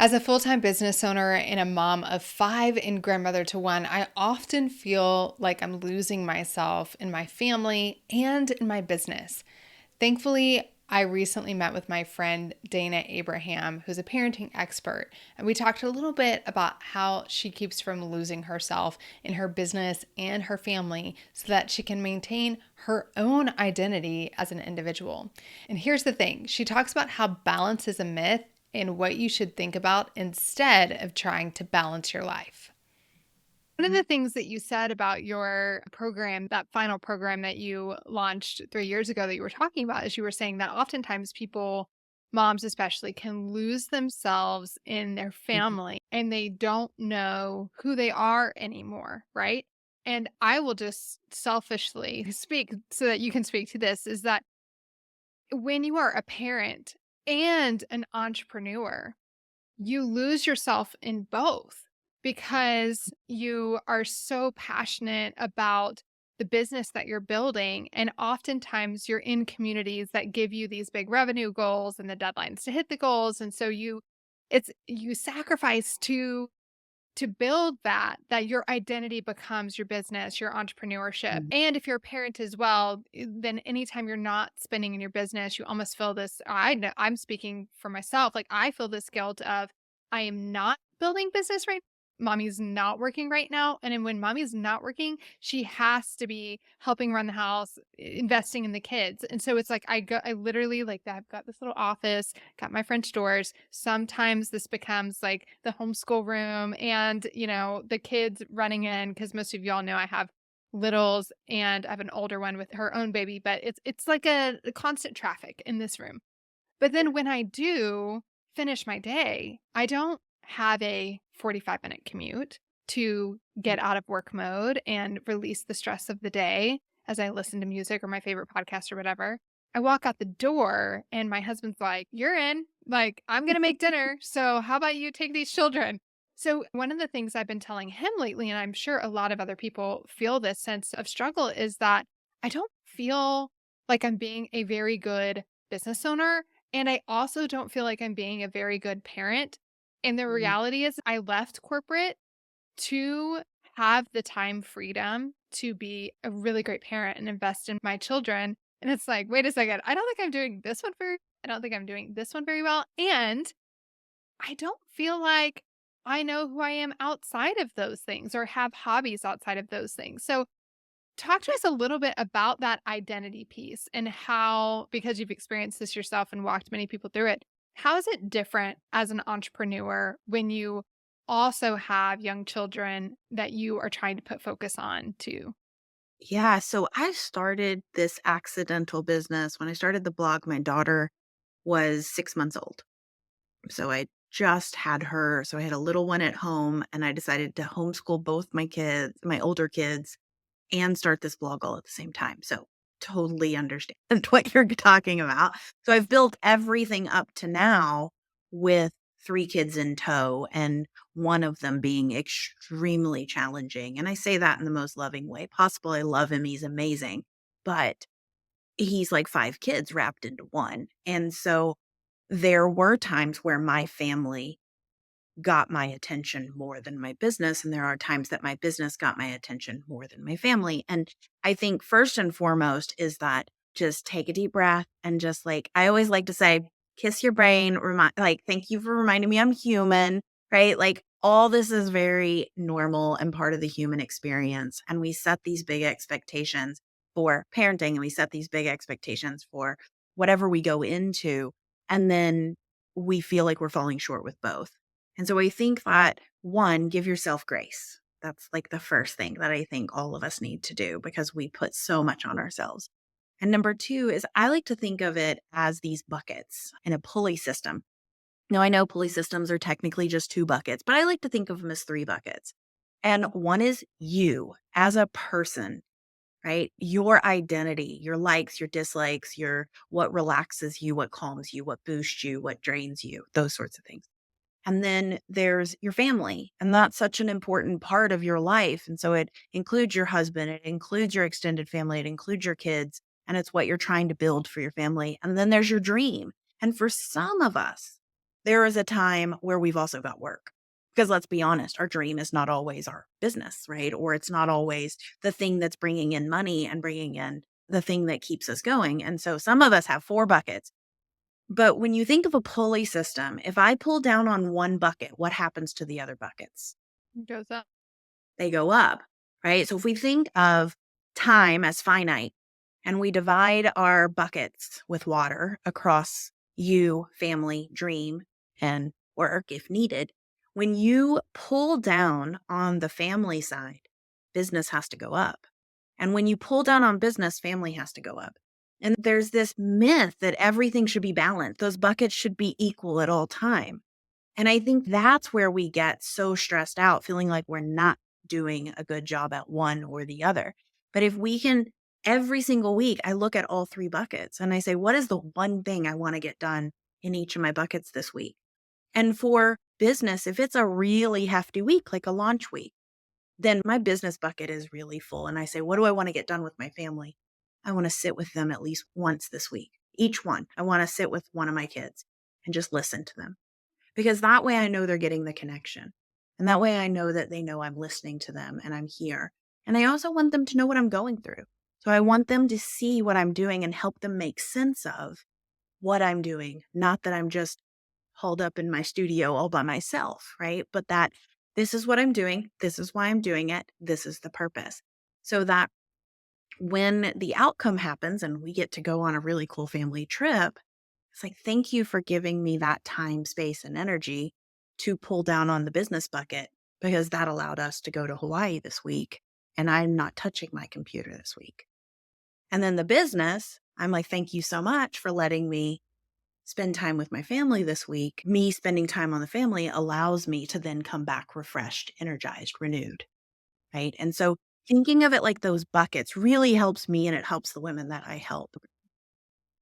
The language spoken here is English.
As a full-time business owner and a mom of five and grandmother to one, I often feel like I'm losing myself in my family and in my business. Thankfully, I recently met with my friend Dayna Abraham, who's a parenting expert, and we talked a little bit about how she keeps from losing herself in her business and her family so that she can maintain her own identity as an individual. And here's the thing, she talks about how balance is a myth and what you should think about instead of trying to balance your life. One of the things that you said about your program, that final program that you launched 3 years ago that you were talking about, is you were saying that oftentimes people, moms especially, can lose themselves in their Mhm. family and they don't know who they are anymore, right? And I will just selfishly speak so that you can speak to this is that when you are a parent and an entrepreneur, you lose yourself in both because you are so passionate about the business that you're building. And oftentimes you're in communities that give you these big revenue goals and the deadlines to hit the goals. And so you sacrifice to build that your identity becomes your business, your entrepreneurship. Mhm. And if you're a parent as well, then anytime you're not spending in your business, you almost feel this. I know I'm speaking for myself. Like I feel this guilt of I am not building business right. Mommy's not working right now. And then when mommy's not working, she has to be helping run the house, investing in the kids. And so it's like I literally like I've got this little office, got my French doors. Sometimes this becomes like the homeschool room and, the kids running in because most of y'all know I have littles and I have an older one with her own baby, but it's like a constant traffic in this room. But then when I do finish my day, I don't have a 45-minute commute to get out of work mode and release the stress of the day as I listen to music or my favorite podcast or whatever. I walk out the door and my husband's like, "You're in. Like, I'm going to make dinner. So, how about you take these children?" So, one of the things I've been telling him lately, and I'm sure a lot of other people feel this sense of struggle, is that I don't feel like I'm being a very good business owner and I also don't feel like I'm being a very good parent. And the Mhm. reality is, I left corporate to have the time freedom to be a really great parent and invest in my children. And it's like, wait a second, I don't think I'm doing this one very, I don't think I'm doing this one very well. And I don't feel like I know who I am outside of those things or have hobbies outside of those things. So talk to us a little bit about that identity piece and how, because you've experienced this yourself and walked many people through it, how is it different as an entrepreneur when you also have young children that you are trying to put focus on too? Yeah, so I started this accidental business. When I started the blog, my daughter was 6 months old. So I just had her. So I had a little one at home, and I decided to homeschool both my kids, my older kids, and start this blog all at the same time. So totally understand what you're talking about. So I've built everything up to now with 3 kids in tow and one of them being extremely challenging. And I say that in the most loving way possible. I love him. He's amazing. But he's like 5 kids wrapped into one. And so there were times where my family got my attention more than my business, and there are times that my business got my attention more than my family. And I think first and foremost is that just take a deep breath and just like I always like to say, kiss your brain, remind like, thank you for reminding me I'm human, right? Like all this is very normal and part of the human experience. And we set these big expectations for parenting and we set these big expectations for whatever we go into. And then we feel like we're falling short with both. And so I think that one, give yourself grace. That's like the first thing that I think all of us need to do because we put so much on ourselves. And number two is I like to think of it as these buckets in a pulley system. Now, I know pulley systems are technically just 2 buckets, but I like to think of them as 3 buckets. And one is you as a person, right? Your identity, your likes, your dislikes, your what relaxes you, what calms you, what boosts you, what drains you, those sorts of things. And then there's your family, and that's such an important part of your life. And so it includes your husband, it includes your extended family, it includes your kids, and it's what you're trying to build for your family. And then there's your dream. And for some of us, there is a time where we've also got work. Because let's be honest, our dream is not always our business, right? Or it's not always the thing that's bringing in money and bringing in the thing that keeps us going. And so some of us have 4 buckets. But when you think of a pulley system, if I pull down on one bucket, what happens to the other buckets? It goes up. They go up, right? So if we think of time as finite and we divide our buckets with water across you, family, dream, and work if needed, when you pull down on the family side, business has to go up. And when you pull down on business, family has to go up. And there's this myth that everything should be balanced. Those buckets should be equal at all time. And I think that's where we get so stressed out, feeling like we're not doing a good job at one or the other. But if we can, every single week, I look at all 3 buckets and I say, what is the one thing I want to get done in each of my buckets this week? And for business, if it's a really hefty week, like a launch week, then my business bucket is really full. And I say, what do I want to get done with my family? I want to sit with them at least once this week. Each one. I want to sit with one of my kids and just listen to them because that way I know they're getting the connection. And that way I know that they know I'm listening to them and I'm here. And I also want them to know what I'm going through. So I want them to see what I'm doing and help them make sense of what I'm doing. Not that I'm just holed up in my studio all by myself, right? But that this is what I'm doing. This is why I'm doing it. This is the purpose. So that when the outcome happens and we get to go on a really cool family trip, it's like, thank you for giving me that time, space, and energy to pull down on the business bucket because that allowed us to go to Hawaii this week. And I'm not touching my computer this week. And then the business, I'm like, thank you so much for letting me spend time with my family this week. Me spending time on the family allows me to then come back refreshed, energized, renewed. Right. And so thinking of it like those buckets really helps me and it helps the women that I help.